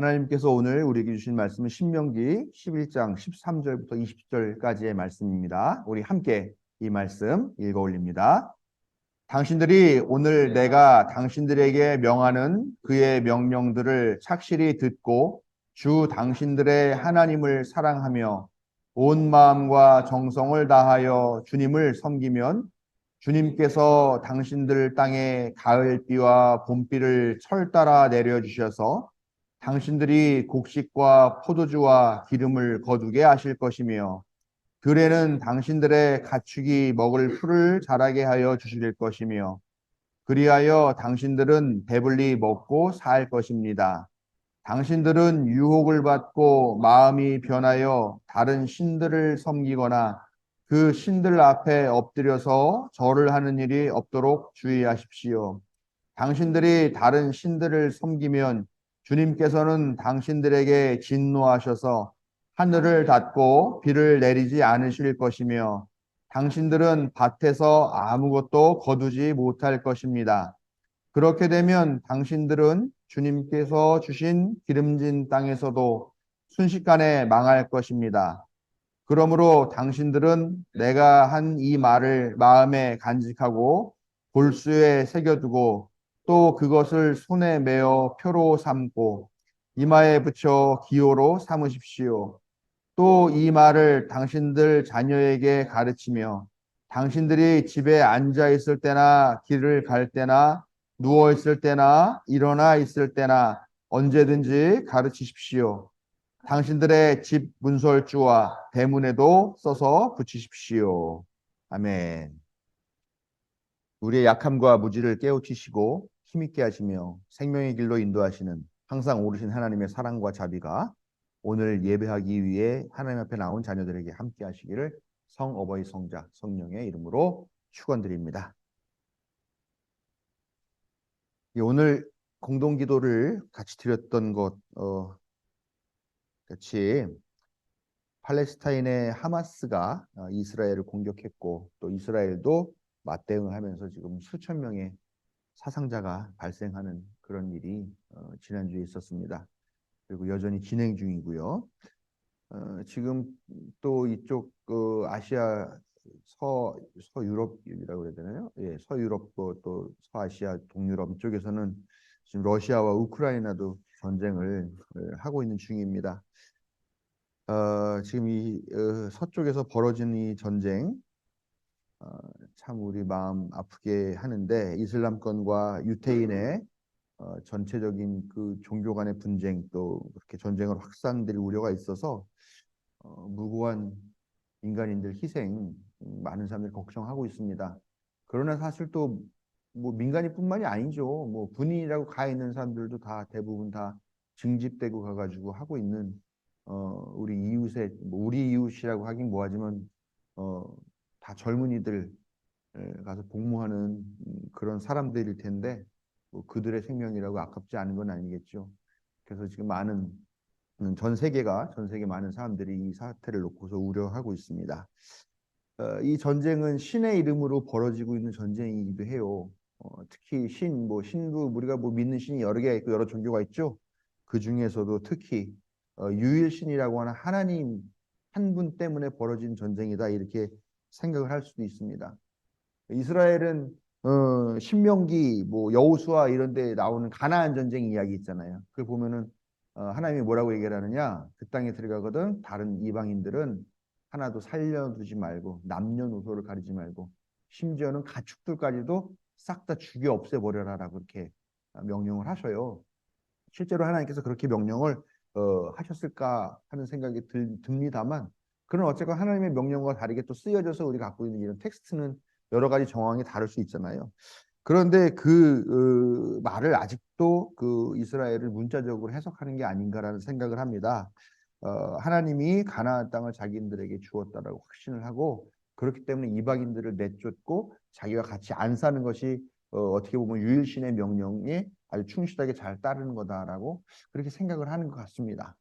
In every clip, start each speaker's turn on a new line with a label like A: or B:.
A: 하나님께서 오늘 우리에게 주신 말씀은 신명기 11장 13절부터 20절까지의 말씀입니다. 우리 함께 이 말씀 읽어 올립니다. 당신들이 오늘 내가 당신들에게 명하는 그의 명령들을 착실히 듣고 주 당신들의 하나님을 사랑하며 온 마음과 정성을 다하여 주님을 섬기면 주님께서 당신들 땅에 가을비와 봄비를 철따라 내려주셔서 당신들이 곡식과 포도주와 기름을 거두게 하실 것이며 들에는 당신들의 가축이 먹을 풀을 자라게 하여 주실 것이며 그리하여 당신들은 배불리 먹고 살 것입니다. 당신들은 유혹을 받고 마음이 변하여 다른 신들을 섬기거나 그 신들 앞에 엎드려서 절을 하는 일이 없도록 주의하십시오. 당신들이 다른 신들을 섬기면 주님께서는 당신들에게 진노하셔서 하늘을 닫고 비를 내리지 않으실 것이며 당신들은 밭에서 아무것도 거두지 못할 것입니다. 그렇게 되면 당신들은 주님께서 주신 기름진 땅에서도 순식간에 망할 것입니다. 그러므로 당신들은 내가 한 이 말을 마음에 간직하고 골수에 새겨두고 또 그것을 손에 메어 표로 삼고 이마에 붙여 기호로 삼으십시오. 또 이 말을 당신들 자녀에게 가르치며 당신들이 집에 앉아 있을 때나 길을 갈 때나 누워 있을 때나 일어나 있을 때나 언제든지 가르치십시오. 당신들의 집 문설주와 대문에도 써서 붙이십시오. 아멘. 우리의 약함과 무지를 깨우치시고 힘있게 하시며 생명의 길로 인도하시는 항상 오르신 하나님의 사랑과 자비가 오늘 예배하기 위해 하나님 앞에 나온 자녀들에게 함께 하시기를 성 어버이 성자 성령의 이름으로 축원드립니다. 오늘 공동기도를 같이 드렸던 것 같이 팔레스타인의 하마스가 이스라엘을 공격했고 또 이스라엘도 맞대응을 하면서 지금 수천 명의 사상자가 발생하는 그런 일이 지난주에 있었습니다. 그리고 여전히 진행 중이고요. 지금 또 이쪽 아시아 서유럽이라고 그래야 되나요? 예, 서유럽 또 서아시아 동유럽 이쪽에서는 지금 러시아와 우크라이나도 전쟁을 하고 있는 중입니다. 지금 이 서쪽에서 벌어진 이 전쟁 참 우리 마음 아프게 하는데 이슬람권과 유태인의 전체적인 그 종교 간의 분쟁 또 그렇게 전쟁을 확산될 우려가 있어서 무고한 민간인들 희생 많은 사람들이 걱정하고 있습니다. 그러나 사실 또 뭐 민간인뿐만이 아니죠. 뭐 군인이라고 가 있는 사람들도 다 대부분 다 징집되고 가가지고 하고 있는 우리 이웃의 뭐 우리 이웃이라고 하긴 뭐하지만 다 젊은이들 가서 복무하는 그런 사람들일 텐데 뭐 그들의 생명이라고 아깝지 않은 건 아니겠죠. 그래서 지금 많은 전 세계 많은 사람들이 이 사태를 놓고서 우려하고 있습니다. 이 전쟁은 신의 이름으로 벌어지고 있는 전쟁이기도 해요. 특히 신도 우리가 뭐 믿는 신이 여러 개가 있고 여러 종교가 있죠. 그 중에서도 특히 유일신이라고 하는 하나님 한 분 때문에 벌어진 전쟁이다 이렇게 생각을 할 수도 있습니다. 이스라엘은 신명기 뭐 여호수아 이런 데 나오는 가나안 전쟁 이야기 있잖아요. 그걸 보면은 하나님이 뭐라고 얘기를 하느냐? 그 땅에 들어가거든 다른 이방인들은 하나도 살려두지 말고 남녀노소를 가리지 말고 심지어는 가축들까지도 싹 다 죽여 없애버려라라고 그렇게 명령을 하셔요. 실제로 하나님께서 그렇게 명령을 하셨을까 하는 생각이 듭니다만 그런 어쨌건 하나님의 명령과 다르게 또 쓰여져서 우리가 갖고 있는 이런 텍스트는 여러 가지 정황이 다를 수 있잖아요. 그런데 그 말을 아직도 그 이스라엘을 문자적으로 해석하는 게 아닌가라는 생각을 합니다. 하나님이 가나안 땅을 자기들에게 주었다라고 확신을 하고 그렇기 때문에 이방인들을 내쫓고 자기와 같이 안 사는 것이 어떻게 보면 유일신의 명령에 아주 충실하게 잘 따르는 거다라고 그렇게 생각을 하는 것 같습니다.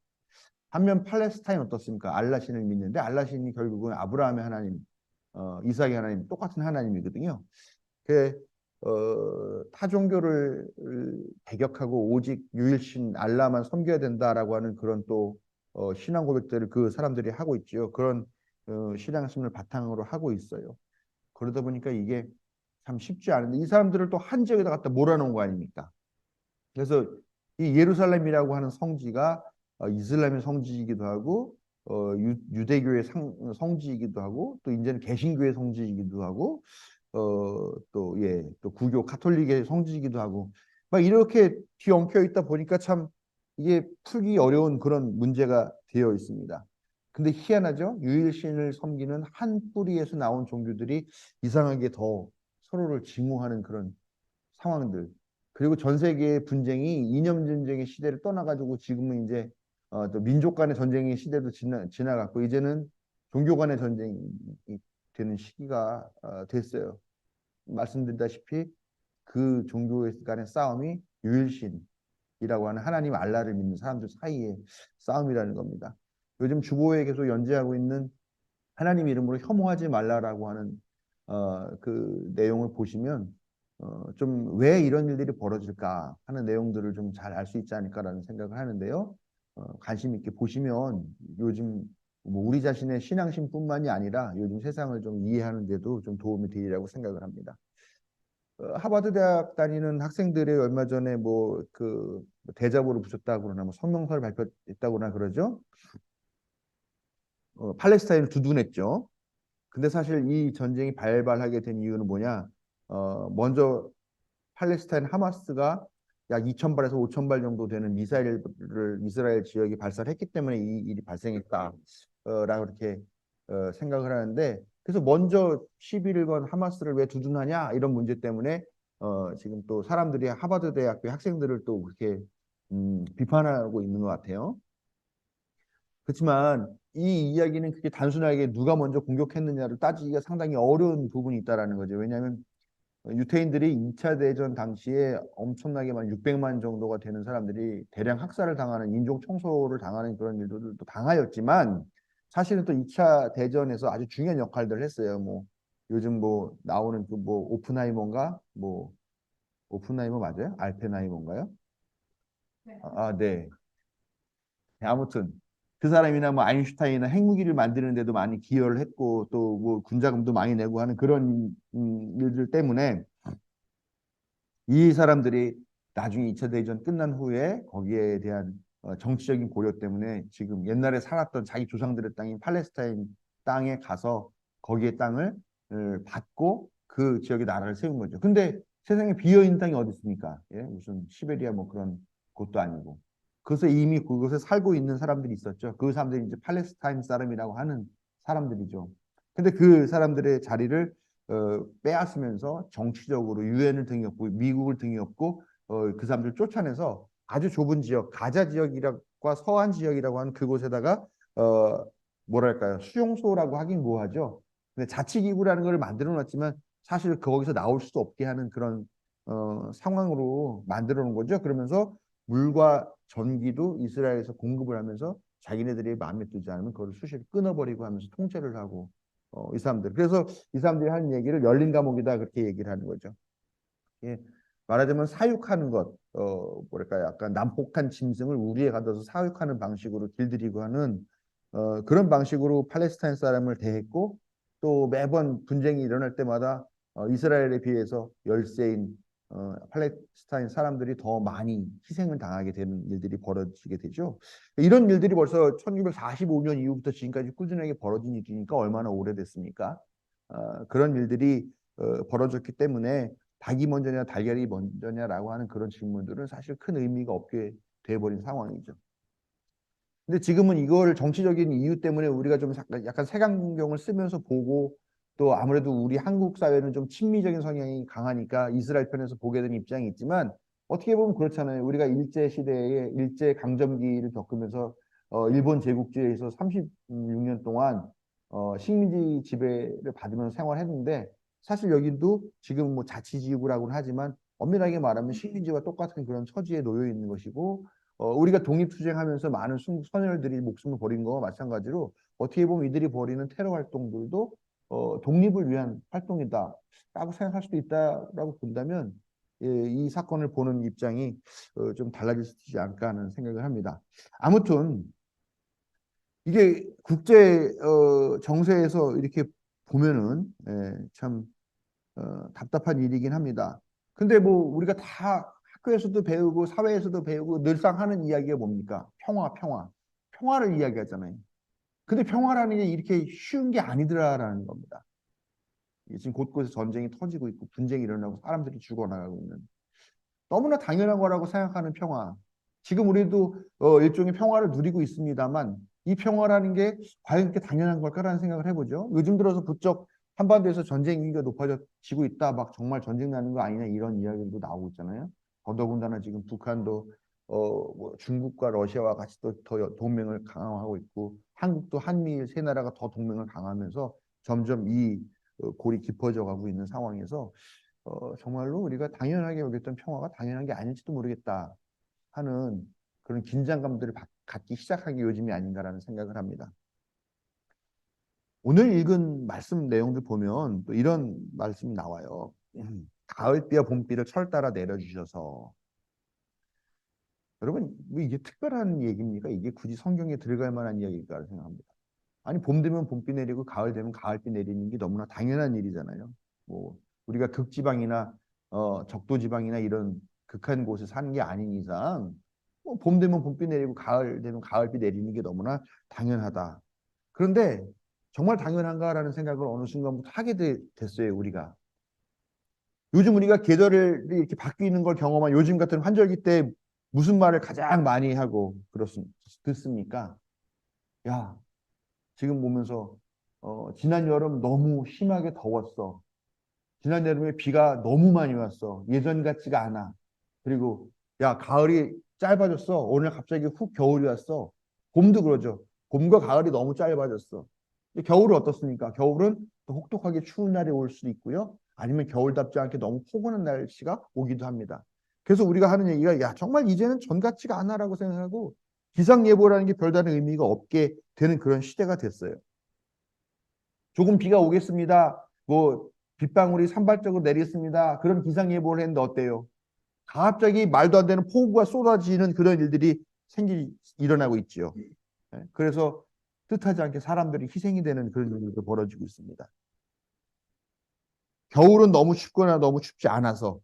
A: 반면 팔레스타인 어떻습니까? 알라신을 믿는데 알라신이 결국은 아브라함의 하나님, 이삭의 하나님 똑같은 하나님이거든요. 그 타 종교를 배격하고 오직 유일신 알라만 섬겨야 된다라고 하는 그런 또 신앙 고백들을 그 사람들이 하고 있죠. 그런 신앙심을 바탕으로 하고 있어요. 그러다 보니까 이게 참 쉽지 않은데 이 사람들을 또 한 지역에다 갖다 몰아놓은 거 아닙니까? 그래서 이 예루살렘이라고 하는 성지가 이슬람의 성지이기도 하고 유대교의 성지이기도 하고 또 이제는 개신교의 성지이기도 하고 또 구교 카톨릭의 성지이기도 하고 막 이렇게 뒤엉켜 있다 보니까 참 이게 풀기 어려운 그런 문제가 되어 있습니다. 근데 희한하죠? 유일신을 섬기는 한 뿌리에서 나온 종교들이 이상하게 더 서로를 증오하는 그런 상황들. 그리고 전 세계의 분쟁이 이념 전쟁의 시대를 떠나가지고 지금은 이제 또 민족 간의 전쟁의 시대도 지나갔고 이제는 종교 간의 전쟁이 되는 시기가 됐어요. 말씀드렸다시피 그 종교 간의 싸움이 유일신이라고 하는 하나님 알라를 믿는 사람들 사이의 싸움이라는 겁니다. 요즘 주보에 계속 연재하고 있는 하나님 이름으로 혐오하지 말라라고 하는 그 내용을 보시면 좀 왜 이런 일들이 벌어질까 하는 내용들을 좀 잘 알 수 있지 않을까라는 생각을 하는데요. 관심 있게 보시면 요즘 뭐 우리 자신의 신앙심뿐만이 아니라 요즘 세상을 좀 이해하는 데도 좀 도움이 되리라고 생각을 합니다. 하버드 대학 다니는 학생들이 얼마 전에 뭐 그 대자보를 붙였다고 그러나 뭐 성명서를 발표했다고나 그러죠. 팔레스타인을 두둔했죠. 근데 사실 이 전쟁이 발발하게 된 이유는 뭐냐? 먼저 팔레스타인 하마스가 약 2,000발에서 5,000발 정도 되는 미사일을 이스라엘 지역에 발사를 했기 때문에 이 일이 발생했다. 라고 이렇게 생각을 하는데 그래서 먼저 시비를 건 하마스를 왜 두둔하냐 이런 문제 때문에 지금 또 사람들이 하버드 대학교 학생들을 또 그렇게 비판하고 있는 것 같아요. 그렇지만 이 이야기는 그게 단순하게 누가 먼저 공격했느냐를 따지기가 상당히 어려운 부분이 있다라는 거죠. 왜냐하면 유태인들이 2차 대전 당시에 엄청나게 만 600만 정도가 되는 사람들이 대량 학살을 당하는 인종 청소를 당하는 그런 일들도 당하였지만 사실은 또 2차 대전에서 아주 중요한 역할들을 했어요. 뭐 요즘 뭐 나오는 그 뭐 오픈하이머인가 뭐 오픈하이머 맞아요? 알펜하이머인가요? 네. 네, 아무튼 그 사람이나 뭐 아인슈타인이나 핵무기를 만드는 데도 많이 기여를 했고 또 뭐 군자금도 많이 내고 하는 그런 일들 때문에 이 사람들이 나중에 2차 대전 끝난 후에 거기에 대한 정치적인 고려 때문에 지금 옛날에 살았던 자기 조상들의 땅인 팔레스타인 땅에 가서 거기에 땅을 받고 그 지역에 나라를 세운 거죠. 근데 세상에 비어 있는 땅이 어디 있습니까? 예? 무슨 시베리아 뭐 그런 곳도 아니고. 그래서 이미 그곳에 살고 있는 사람들이 있었죠. 그 사람들이 이제 팔레스타인 사람이라고 하는 사람들이죠. 근데 그 사람들의 자리를 빼앗으면서 정치적으로 유엔을 등에 업고 미국을 등에 업고 그 사람들 쫓아내서 아주 좁은 지역 가자 지역이라고 서한 지역이라고 하는 그곳에다가 뭐랄까요 수용소라고 하긴 뭐하죠. 근데 자치기구라는 걸 만들어 놨지만 사실 거기서 나올 수도 없게 하는 그런 상황으로 만들어 놓은 거죠. 그러면서 물과 전기도 이스라엘에서 공급을 하면서 자기네들이 마음에 들지 않으면 그걸 수시로 끊어버리고 하면서 통제를 하고 이 사람들. 그래서 이 사람들이 하는 얘기를 열린 감옥이다 그렇게 얘기를 하는 거죠. 예. 말하자면 사육하는 것, 뭐랄까 약간 난폭한 짐승을 우리에 가둬서 사육하는 방식으로 길들이고 하는 그런 방식으로 팔레스타인 사람을 대했고 또 매번 분쟁이 일어날 때마다 이스라엘에 비해서 열세인 팔레스타인 사람들이 더 많이 희생을 당하게 되는 일들이 벌어지게 되죠. 이런 일들이 벌써 1945년 이후부터 지금까지 꾸준하게 벌어진 일이니까 얼마나 오래됐습니까? 그런 일들이 벌어졌기 때문에 닭이 먼저냐 달걀이 먼저냐라고 하는 그런 질문들은 사실 큰 의미가 없게 돼버린 상황이죠. 근데 지금은 이걸 정치적인 이유 때문에 우리가 좀 약간 색안경을 쓰면서 보고 또 아무래도 우리 한국 사회는 좀 친미적인 성향이 강하니까 이스라엘 편에서 보게 되는 입장이 있지만 어떻게 보면 그렇잖아요. 우리가 일제 시대에 일제 강점기를 겪으면서 일본 제국주의에서 36년 동안 식민지 지배를 받으면서 생활했는데 사실 여기도 지금 뭐 자치지구라고는 하지만 엄밀하게 말하면 식민지와 똑같은 그런 처지에 놓여 있는 것이고 우리가 독립투쟁하면서 많은 선열들이 목숨을 버린 거와 마찬가지로 어떻게 보면 이들이 벌이는 테러 활동들도 독립을 위한 활동이다라고 생각할 수도 있다라고 본다면 이 사건을 보는 입장이 좀 달라질 수 있지 않을까 하는 생각을 합니다. 아무튼 이게 국제 정세에서 이렇게 보면은 참 답답한 일이긴 합니다. 근데 뭐 우리가 다 학교에서도 배우고 사회에서도 배우고 늘상 하는 이야기가 뭡니까? 평화, 평화. 평화를 이야기하잖아요. 근데 평화라는 게 이렇게 쉬운 게 아니더라라는 겁니다. 지금 곳곳에 전쟁이 터지고 있고 분쟁이 일어나고 사람들이 죽어나가고 있는 너무나 당연한 거라고 생각하는 평화. 지금 우리도 일종의 평화를 누리고 있습니다만 이 평화라는 게 과연 그렇게 당연한 걸까라는 생각을 해보죠. 요즘 들어서 부쩍 한반도에서 전쟁 위기가 높아지고 있다. 막 정말 전쟁 나는 거 아니냐 이런 이야기도 나오고 있잖아요. 더더군다나 지금 북한도 뭐 중국과 러시아와 같이 또 더 동맹을 강화하고 있고 한국도 한미일 세 나라가 더 동맹을 강화하면서 점점 이 골이 깊어져 가고 있는 상황에서 정말로 우리가 당연하게 여겼던 평화가 당연한 게 아닐지도 모르겠다 하는 그런 긴장감들을 갖기 시작하기 요즘이 아닌가라는 생각을 합니다. 오늘 읽은 말씀 내용들 보면 또 이런 말씀이 나와요. 가을비와 봄비를 철 따라 내려주셔서 여러분 뭐 이게 특별한 얘기입니까? 이게 굳이 성경에 들어갈 만한 이야기일까 생각합니다. 아니 봄 되면 봄비 내리고 가을 되면 가을비 내리는 게 너무나 당연한 일이잖아요. 뭐 우리가 극지방이나 적도지방이나 이런 극한 곳에 사는 게 아닌 이상 뭐봄 되면 봄비 내리고 가을 되면 가을비 내리는 게 너무나 당연하다. 그런데 정말 당연한가라는 생각을 어느 순간부터 하게 됐어요, 우리가. 요즘 우리가 계절이 이렇게 바뀌는 걸 경험한 요즘 같은 환절기 때 무슨 말을 가장 많이 하고 듣습니까? 야, 지금 보면서 지난 여름 너무 심하게 더웠어. 지난 여름에 비가 너무 많이 왔어. 예전 같지가 않아. 그리고 야, 가을이 짧아졌어. 오늘 갑자기 훅 겨울이 왔어. 봄도 그러죠. 봄과 가을이 너무 짧아졌어. 겨울은 어떻습니까? 겨울은 또 혹독하게 추운 날이 올 수도 있고요. 아니면 겨울답지 않게 너무 포근한 날씨가 오기도 합니다. 그래서 우리가 하는 얘기가 야, 정말 이제는 전 같지가 않아라고 생각하고 기상예보라는 게 별다른 의미가 없게 되는 그런 시대가 됐어요. 조금 비가 오겠습니다. 뭐 빗방울이 산발적으로 내리겠습니다. 그런 기상예보를 했는데 어때요? 갑자기 말도 안 되는 폭우가 쏟아지는 그런 일들이 일어나고 있죠. 그래서 뜻하지 않게 사람들이 희생이 되는 그런 일도 벌어지고 있습니다. 겨울은 너무 춥거나 너무 춥지 않아서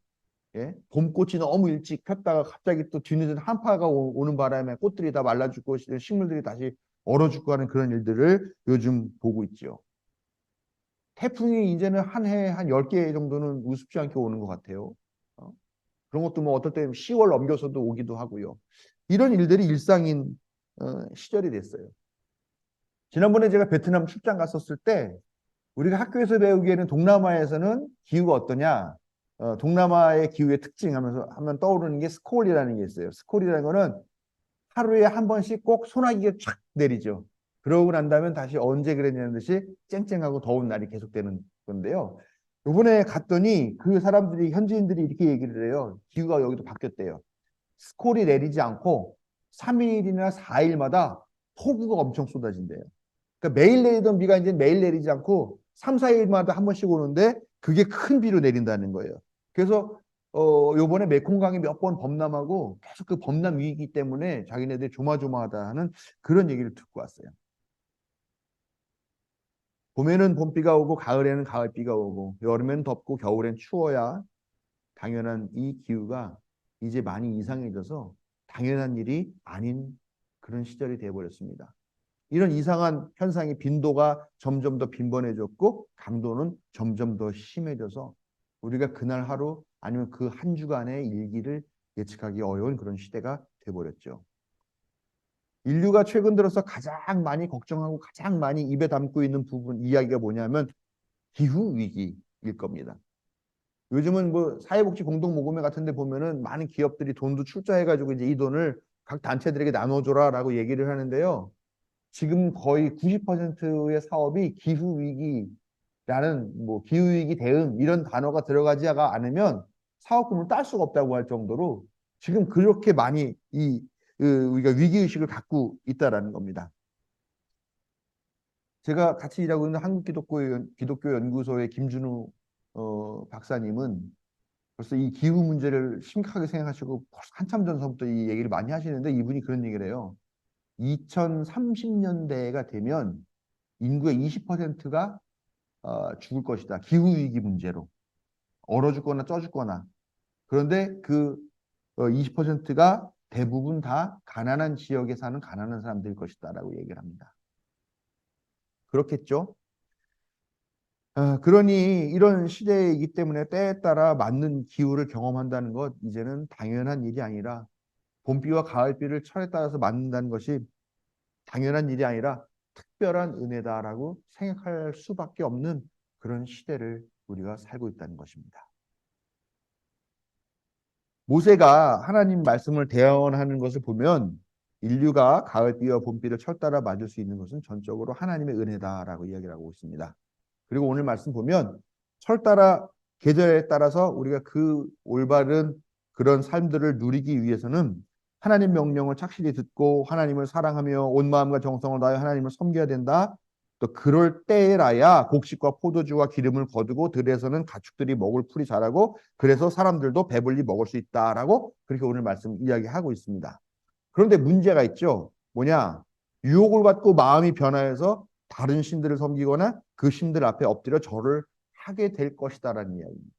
A: 봄꽃이 너무 일찍 폈다가 갑자기 또 뒤늦은 한파가 오는 바람에 꽃들이 다 말라 죽고 식물들이 다시 얼어 죽고 하는 그런 일들을 요즘 보고 있죠. 태풍이 이제는 한 해에 한 10개 정도는 우습지 않게 오는 것 같아요. 그런 것도 뭐 어떨 때는 10월 넘겨서도 오기도 하고요. 이런 일들이 일상인 시절이 됐어요. 지난번에 제가 베트남 출장 갔었을 때 우리가 학교에서 배우기에는 동남아에서는 기후가 어떠냐? 동남아의 기후의 특징 하면 떠오르는 게 스콜이라는 게 있어요. 스콜이라는 거는 하루에 한 번씩 꼭 소나기가 촥 내리죠. 그러고 난 다음에 다시 언제 그랬냐는 듯이 쨍쨍하고 더운 날이 계속되는 건데요. 이번에 갔더니 그 사람들이 현지인들이 이렇게 얘기를 해요. 기후가 여기도 바뀌었대요. 스콜이 내리지 않고 3일이나 4일마다 폭우가 엄청 쏟아진대요. 그러니까 매일 내리던 비가 이제 매일 내리지 않고 3, 4일마다 한 번씩 오는데 그게 큰 비로 내린다는 거예요. 그래서 요번에 메콩강이 몇 번 범람하고 계속 그 범람 위기 때문에 자기네들이 조마조마하다 하는 그런 얘기를 듣고 왔어요. 봄에는 봄비가 오고 가을에는 가을비가 오고 여름엔 덥고 겨울엔 추워야 당연한 이 기후가 이제 많이 이상해져서 당연한 일이 아닌 그런 시절이 되어버렸습니다. 이런 이상한 현상의 빈도가 점점 더 빈번해졌고 강도는 점점 더 심해져서 우리가 그날 하루 아니면 그 한 주간의 일기를 예측하기 어려운 그런 시대가 돼버렸죠. 인류가 최근 들어서 가장 많이 걱정하고 가장 많이 입에 담고 있는 부분 이야기가 뭐냐면 기후 위기일 겁니다. 요즘은 뭐 사회복지 공동모금회 같은 데 보면은 많은 기업들이 돈도 출자해가지고 이제 이 돈을 각 단체들에게 나눠줘라라고 얘기를 하는데요. 지금 거의 90%의 사업이 기후위기라는 뭐 기후위기 대응 이런 단어가 들어가지 않으면 사업금을 딸 수가 없다고 할 정도로 지금 그렇게 많이 우리가 위기의식을 갖고 있다라는 겁니다. 제가 같이 일하고 있는 한국기독교연구소의 김준우 박사님은 벌써 이 기후 문제를 심각하게 생각하시고 한참 전서부터 이 얘기를 많이 하시는데 이분이 그런 얘기를 해요. 2030년대가 되면 인구의 20%가 죽을 것이다. 기후위기 문제로. 얼어 죽거나 쪄 죽거나. 그런데 그 20%가 대부분 다 가난한 지역에 사는 가난한 사람들일 것이다 라고 얘기를 합니다. 그렇겠죠? 그러니 이런 시대이기 때문에 때에 따라 맞는 기후를 경험한다는 것 이제는 당연한 일이 아니라 봄비와 가을비를 철에 따라서 맞는다는 것이 당연한 일이 아니라 특별한 은혜다라고 생각할 수밖에 없는 그런 시대를 우리가 살고 있다는 것입니다. 모세가 하나님 말씀을 대언하는 것을 보면 인류가 가을비와 봄비를 철 따라 맞을 수 있는 것은 전적으로 하나님의 은혜다라고 이야기를 하고 있습니다. 그리고 오늘 말씀 보면 철 따라 계절에 따라서 우리가 그 올바른 그런 삶들을 누리기 위해서는 하나님 명령을 착실히 듣고 하나님을 사랑하며 온 마음과 정성을 다하여 하나님을 섬겨야 된다. 또 그럴 때라야 곡식과 포도주와 기름을 거두고 들에서는 가축들이 먹을 풀이 자라고 그래서 사람들도 배불리 먹을 수 있다라고 그렇게 오늘 말씀 이야기하고 있습니다. 그런데 문제가 있죠. 뭐냐? 유혹을 받고 마음이 변하여서 다른 신들을 섬기거나 그 신들 앞에 엎드려 절을 하게 될 것이다라는 이야기입니다.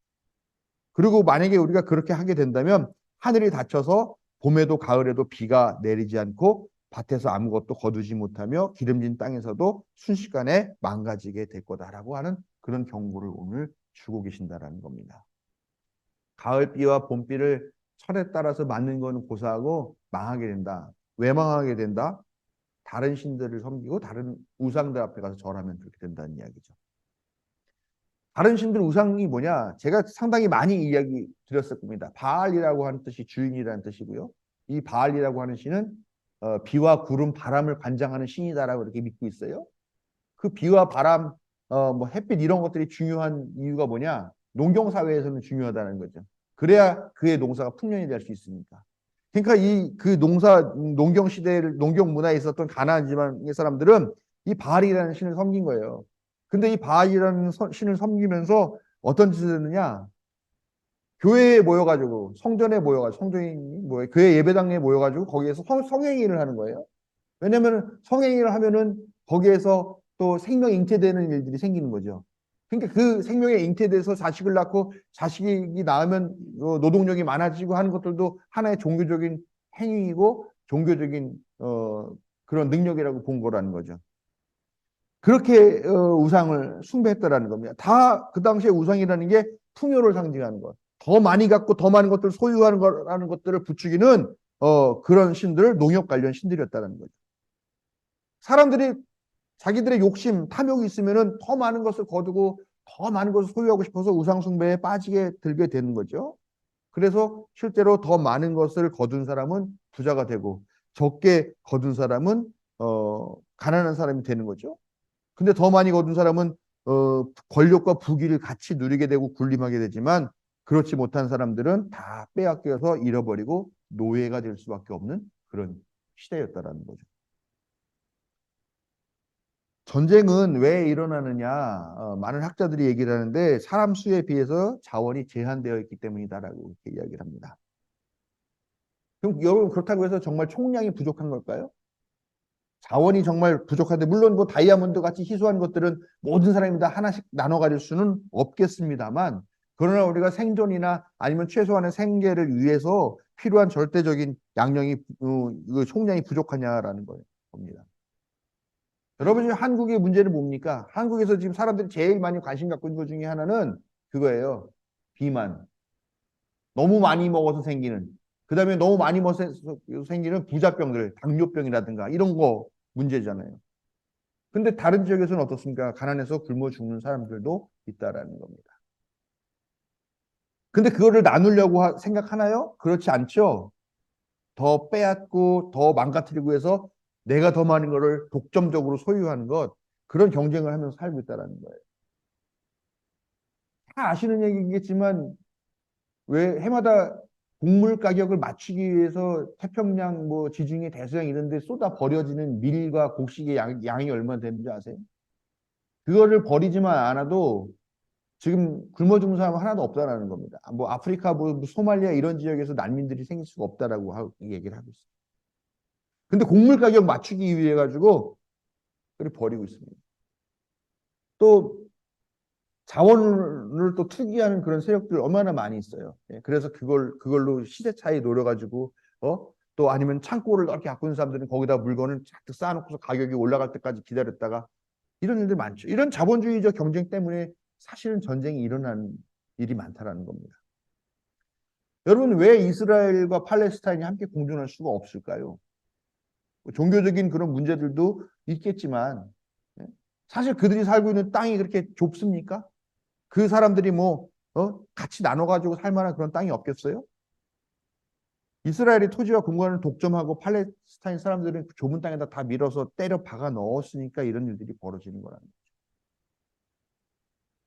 A: 그리고 만약에 우리가 그렇게 하게 된다면 하늘이 닫혀서 봄에도 가을에도 비가 내리지 않고 밭에서 아무것도 거두지 못하며 기름진 땅에서도 순식간에 망가지게 될 거다라고 하는 그런 경고를 오늘 주고 계신다라는 겁니다. 가을비와 봄비를 철에 따라서 맞는 거는 고사하고 망하게 된다. 왜 망하게 된다? 다른 신들을 섬기고 다른 우상들 앞에 가서 절하면 그렇게 된다는 이야기죠. 다른 신들 우상이 뭐냐? 제가 상당히 많이 이야기 드렸을 겁니다. 바알이라고 하는 뜻이 주인이라는 뜻이고요. 이 바알이라고 하는 신은 비와 구름, 바람을 관장하는 신이다라고 이렇게 믿고 있어요. 그 비와 바람, 뭐 햇빛 이런 것들이 중요한 이유가 뭐냐? 농경 사회에서는 중요하다는 거죠. 그래야 그의 농사가 풍년이 될 수 있으니까. 그러니까 이 그 농경 시대를 농경 문화에 있었던 가나안 지방의 사람들은 이 바알이라는 신을 섬긴 거예요. 근데 이 바알이라는 신을 섬기면서 어떤 짓을 했느냐? 교회에 모여가지고 성전에 모여가지고 성전이 뭐 교회 예배당에 모여가지고 거기에서 성행위를 하는 거예요. 왜냐하면 성행위를 하면은 거기에서 또 생명 잉태되는 일들이 생기는 거죠. 그러니까 그 생명에 잉태돼서 자식을 낳고 자식이 낳으면 노동력이 많아지고 하는 것들도 하나의 종교적인 행위이고 종교적인 그런 능력이라고 본 거라는 거죠. 그렇게 우상을 숭배했다라는 겁니다. 다 그 당시에 우상이라는 게 풍요를 상징하는 것. 더 많이 갖고 더 많은 것들을 소유하는 거라는 것들을 부추기는 그런 신들을 농협 관련 신들이었다는 거죠. 사람들이 자기들의 욕심, 탐욕이 있으면은 더 많은 것을 거두고 더 많은 것을 소유하고 싶어서 우상 숭배에 빠지게 들게 되는 거죠. 그래서 실제로 더 많은 것을 거둔 사람은 부자가 되고 적게 거둔 사람은 가난한 사람이 되는 거죠. 근데 더 많이 거둔 사람은 권력과 부귀를 같이 누리게 되고 군림하게 되지만 그렇지 못한 사람들은 다 빼앗겨서 잃어버리고 노예가 될 수밖에 없는 그런 시대였다라는 거죠. 전쟁은 왜 일어나느냐? 많은 학자들이 얘기를 하는데 사람 수에 비해서 자원이 제한되어 있기 때문이다라고 이렇게 이야기를 합니다. 그럼 여러분 그렇다고 해서 정말 총량이 부족한 걸까요? 자원이 정말 부족한데 물론 뭐 다이아몬드 같이 희소한 것들은 모든 사람이 다 하나씩 나눠 가질 수는 없겠습니다만 그러나 우리가 생존이나 아니면 최소한의 생계를 위해서 필요한 절대적인 양령이 그 총량이 부족하냐라는 거예요. 봅니다. 여러분이 한국의 문제는 뭡니까? 한국에서 지금 사람들이 제일 많이 관심 갖고 있는 것 중에 하나는 그거예요. 비만. 너무 많이 먹어서 생기는. 그 다음에 너무 많이 먹어서 생기는 부자병들, 당뇨병이라든가 이런 거 문제잖아요. 근데 다른 지역에서는 어떻습니까? 가난해서 굶어 죽는 사람들도 있다라는 겁니다. 근데 그거를 나누려고 생각하나요? 그렇지 않죠. 더 빼앗고 더 망가뜨리고 해서 내가 더 많은 거를 독점적으로 소유하는 것 그런 경쟁을 하면서 살고 있다는 거예요. 다 아시는 얘기겠지만 왜 해마다 곡물 가격을 맞추기 위해서 태평양 뭐 지중해 대서양 이런 데 쏟아 버려지는 밀과 곡식의 양이 얼마나 되는지 아세요? 그거를 버리지만 않아도 지금 굶어 죽는 사람은 하나도 없다라는 겁니다. 뭐 아프리카, 뭐 소말리아 이런 지역에서 난민들이 생길 수가 없다라고 얘기를 하고 있어요. 근데 곡물 가격 맞추기 위해 가지고 그걸 버리고 있습니다. 또 자원을 또 투기하는 그런 세력들 얼마나 많이 있어요. 예, 그래서 그걸로 시세 차이 노려가지고 또 아니면 창고를 넓게 갖고 있는 사람들은 거기다 물건을 잔뜩 쌓아놓고서 가격이 올라갈 때까지 기다렸다가 이런 일들 많죠. 이런 자본주의적 경쟁 때문에 사실은 전쟁이 일어나는 일이 많다라는 겁니다. 여러분, 왜 이스라엘과 팔레스타인이 함께 공존할 수가 없을까요? 종교적인 그런 문제들도 있겠지만 사실 그들이 살고 있는 땅이 그렇게 좁습니까? 그 사람들이 같이 나눠가지고 살 만한 그런 땅이 없겠어요? 이스라엘이 토지와 공간을 독점하고 팔레스타인 사람들은 그 좁은 땅에다 다 밀어서 때려 박아 넣었으니까 이런 일들이 벌어지는 거라는 거죠.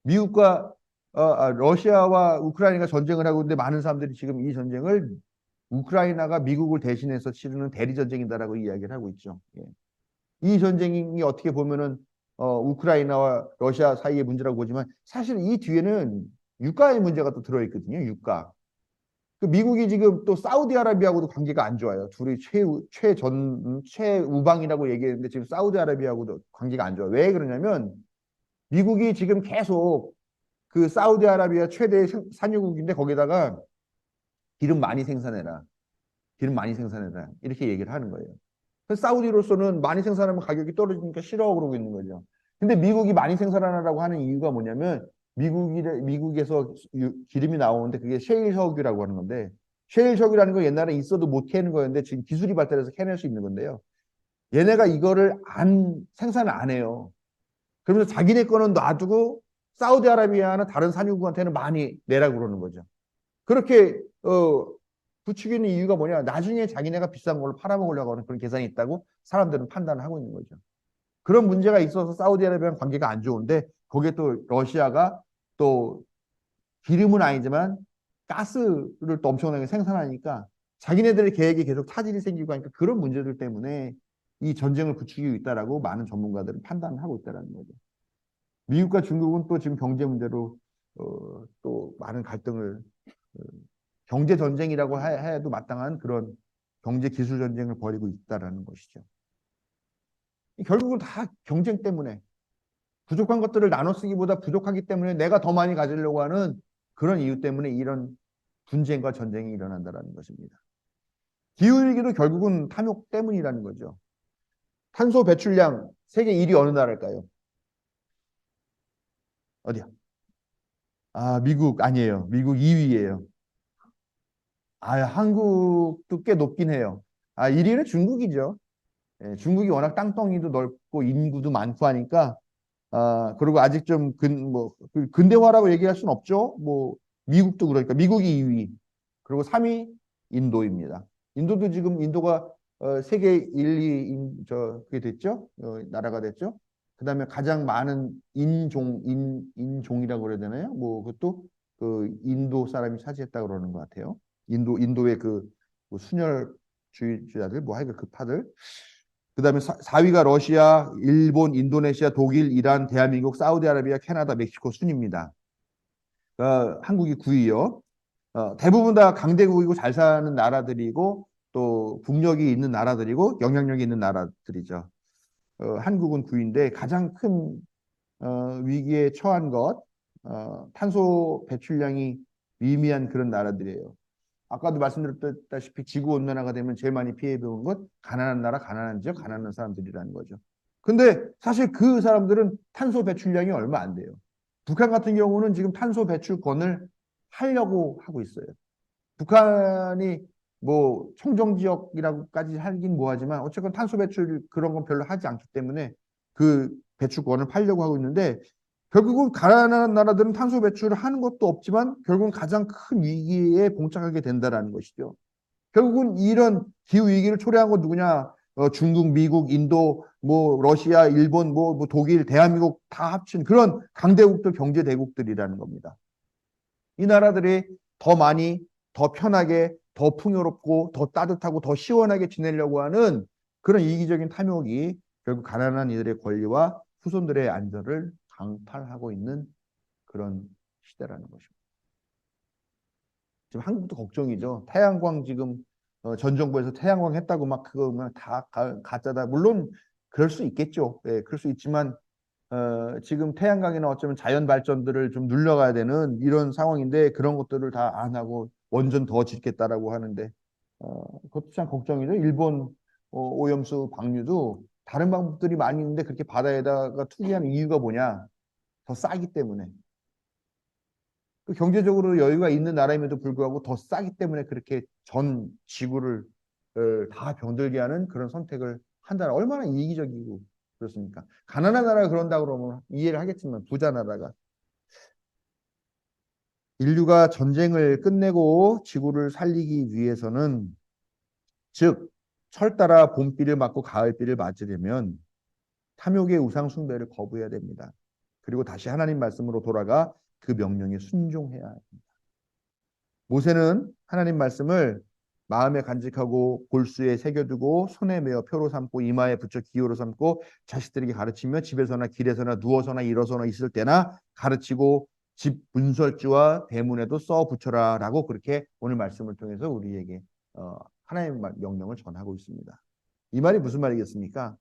A: 미국과 러시아와 우크라이나가 전쟁을 하고 있는데 많은 사람들이 지금 이 전쟁을 우크라이나가 미국을 대신해서 치르는 대리 전쟁이다라고 이야기를 하고 있죠. 예. 이 전쟁이 어떻게 보면은 우크라이나와 러시아 사이의 문제라고 보지만 사실 이 뒤에는 유가의 문제가 또 들어있거든요. 유가. 그 미국이 지금 또 사우디아라비아하고도 관계가 안 좋아요. 둘이 최우방이라고 얘기했는데 지금 사우디아라비아하고도 관계가 안 좋아요. 왜 그러냐면 미국이 지금 계속 그 사우디아라비아 최대 산유국인데 거기다가 기름 많이 생산해라. 기름 많이 생산해라. 이렇게 얘기를 하는 거예요. 그래서 사우디로서는 많이 생산하면 가격이 떨어지니까 싫어 그러고 있는 거죠. 근데 미국이 많이 생산하라고 하는 이유가 뭐냐면 미국에서 기름이 나오는데 그게 셰일 석유라고 하는 건데 셰일 석유라는 거 옛날에 있어도 못 캐는 거였는데 지금 기술이 발달해서 캐낼 수 있는 건데요. 얘네가 이거를 생산을 안 해요. 그러면서 자기네 거는 놔두고 사우디아라비아나 다른 산유국한테는 많이 내라고 그러는 거죠. 그렇게 부추기는 이유가 뭐냐? 나중에 자기네가 비싼 걸로 팔아먹으려고 하는 그런 계산이 있다고 사람들은 판단을 하고 있는 거죠. 그런 문제가 있어서 사우디아라비아랑 관계가 안 좋은데 거기에 또 러시아가 또 기름은 아니지만 가스를 또 엄청나게 생산하니까 자기네들의 계획이 계속 차질이 생기고 하니까 그런 문제들 때문에 이 전쟁을 부추기고 있다라고 많은 전문가들은 판단을 하고 있다는 거죠. 미국과 중국은 또 지금 경제 문제로 또 많은 갈등을 경제 전쟁이라고 해도 마땅한 그런 경제 기술 전쟁을 벌이고 있다라는 것이죠. 결국은 다 경쟁 때문에 부족한 것들을 나눠 쓰기보다 부족하기 때문에 내가 더 많이 가지려고 하는 그런 이유 때문에 이런 분쟁과 전쟁이 일어난다는 것입니다. 기후위기도 결국은 탐욕 때문이라는 거죠. 탄소 배출량 세계 1위 어느 나라일까요? 어디야? 미국 아니에요. 미국 2위예요. 한국도 꽤 높긴 해요. 1위는 중국이죠. 예, 중국이 워낙 땅덩이도 넓고 인구도 많고 하니까 그리고 아직 좀 근대화라고 얘기할 수는 없죠. 미국도 그러니까 미국이 2위. 그리고 3위 인도입니다. 인도도 지금 인도가 세계 1, 2 그게 됐죠. 나라가 됐죠. 그다음에 가장 많은 인종이라고 그래야 되나요? 그것도 그 인도 사람이 차지했다고 그러는 것 같아요. 인도의 순혈주의자들 하여간 그 파들. 그다음에 4위가 러시아, 일본, 인도네시아, 독일, 이란, 대한민국, 사우디아라비아, 캐나다, 멕시코 순입니다. 한국이 9위요. 대부분 다 강대국이고 잘 사는 나라들이고 또 국력이 있는 나라들이고 영향력이 있는 나라들이죠. 한국은 9위인데 가장 큰 위기에 처한 것 탄소 배출량이 미미한 그런 나라들이에요. 아까도 말씀드렸다시피 지구 온난화가 되면 제일 많이 피해 보는 것 가난한 나라, 가난한 지역, 가난한 사람들이라는 거죠. 근데 사실 그 사람들은 탄소 배출량이 얼마 안 돼요. 북한 같은 경우는 지금 탄소 배출권을 하려고 하고 있어요. 북한이 청정 지역이라고까지 하긴 뭐하지만 어쨌건 탄소 배출 그런 건 별로 하지 않기 때문에 그 배출권을 팔려고 하고 있는데 결국은 가난한 나라들은 탄소 배출을 하는 것도 없지만 결국은 가장 큰 위기에 봉착하게 된다는 것이죠. 결국은 이런 기후 위기를 초래한 건 누구냐? 중국, 미국, 인도, 러시아, 일본, 독일, 대한민국 다 합친 그런 강대국들, 경제 대국들이라는 겁니다. 이 나라들이 더 많이, 더 편하게, 더 풍요롭고, 더 따뜻하고, 더 시원하게 지내려고 하는 그런 이기적인 탐욕이 결국 가난한 이들의 권리와 후손들의 안전을 강탈하고 있는 그런 시대라는 것입니다. 지금 한국도 걱정이죠. 태양광 지금 전 정부에서 태양광 했다고 막 그거 다 가짜다. 물론 그럴 수 있겠죠. 예, 그럴 수 있지만 지금 태양광이나 어쩌면 자연 발전들을 좀 늘려가야 되는 이런 상황인데 그런 것들을 다 안 하고 원전 더 짓겠다라고 하는데 그것도 참 걱정이죠. 일본 오염수 방류도 다른 방법들이 많이 있는데 그렇게 바다에다가 투기하는 이유가 뭐냐? 더 싸기 때문에. 그 경제적으로 여유가 있는 나라임에도 불구하고 더 싸기 때문에 그렇게 전 지구를 다 병들게 하는 그런 선택을 한다는 얼마나 이기적이고 그렇습니까? 가난한 나라가 그런다 그러면 이해를 하겠지만 부자 나라가 인류가 전쟁을 끝내고 지구를 살리기 위해서는 즉 철 따라 봄비를 맞고 가을비를 맞으려면 탐욕의 우상 숭배를 거부해야 됩니다. 그리고 다시 하나님 말씀으로 돌아가 그 명령에 순종해야 합니다. 모세는 하나님 말씀을 마음에 간직하고 골수에 새겨두고 손에 메어 표로 삼고 이마에 붙여 기호로 삼고 자식들에게 가르치며 집에서나 길에서나 누워서나 일어서나 있을 때나 가르치고 집 문설주와 대문에도 써 붙여라라고 그렇게 오늘 말씀을 통해서 우리에게 하나님의 명령을 전하고 있습니다. 이 말이 무슨 말이겠습니까?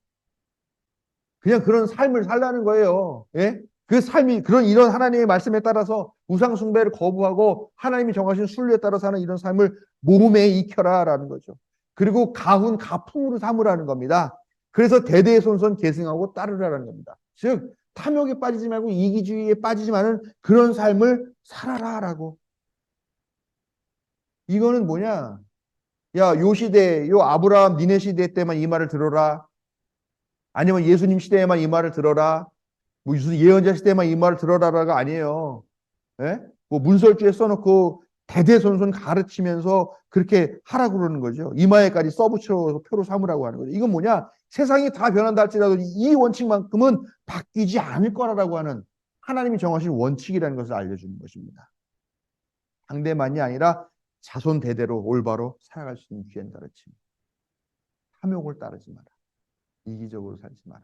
A: 그냥 그런 삶을 살라는 거예요. 예? 그 삶이 그런 이런 하나님의 말씀에 따라서 우상 숭배를 거부하고 하나님이 정하신 순리에 따라 사는 이런 삶을 몸에 익혀라라는 거죠. 그리고 가훈 가풍으로 삼으라는 겁니다. 그래서 대대손손 계승하고 따르라는 겁니다. 즉 탐욕에 빠지지 말고 이기주의에 빠지지 않은 그런 삶을 살아라라고. 이거는 뭐냐? 야, 요 시대, 요 아브라함 니네 시대 때만 이 말을 들어라. 아니면 예수님 시대에만 이 말을 들어라. 뭐 무슨 예언자 시대만 이 말을 들어라라가 아니에요. 예? 뭐 문설주에 써놓고 대대손손 가르치면서 그렇게 하라고 그러는 거죠. 이마에까지 써붙여서 표로 삼으라고 하는 거죠. 이건 뭐냐? 세상이 다 변한다 할지라도 이 원칙만큼은 바뀌지 않을 거라고 하는 하나님이 정하신 원칙이라는 것을 알려주는 것입니다. 상대만이 아니라 자손 대대로 올바로 살아갈 수 있는 귀한 가르침. 탐욕을 따르지 마라. 이기적으로 살지 마라.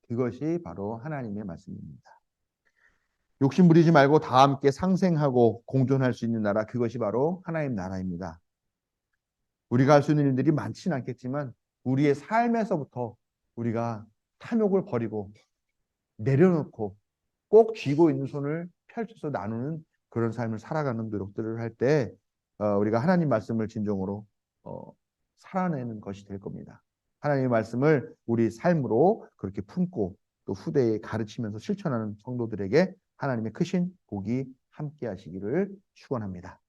A: 그것이 바로 하나님의 말씀입니다. 욕심 부리지 말고 다 함께 상생하고 공존할 수 있는 나라, 그것이 바로 하나님 나라입니다. 우리가 할 수 있는 일들이 많지는 않겠지만 우리의 삶에서부터 우리가 탐욕을 버리고 내려놓고 꼭 쥐고 있는 손을 펼쳐서 나누는 그런 삶을 살아가는 노력들을 할 때 우리가 하나님 말씀을 진정으로 살아내는 것이 될 겁니다. 하나님의 말씀을 우리 삶으로 그렇게 품고 또 후대에 가르치면서 실천하는 성도들에게 하나님의 크신 복이 함께 하시기를 축원합니다.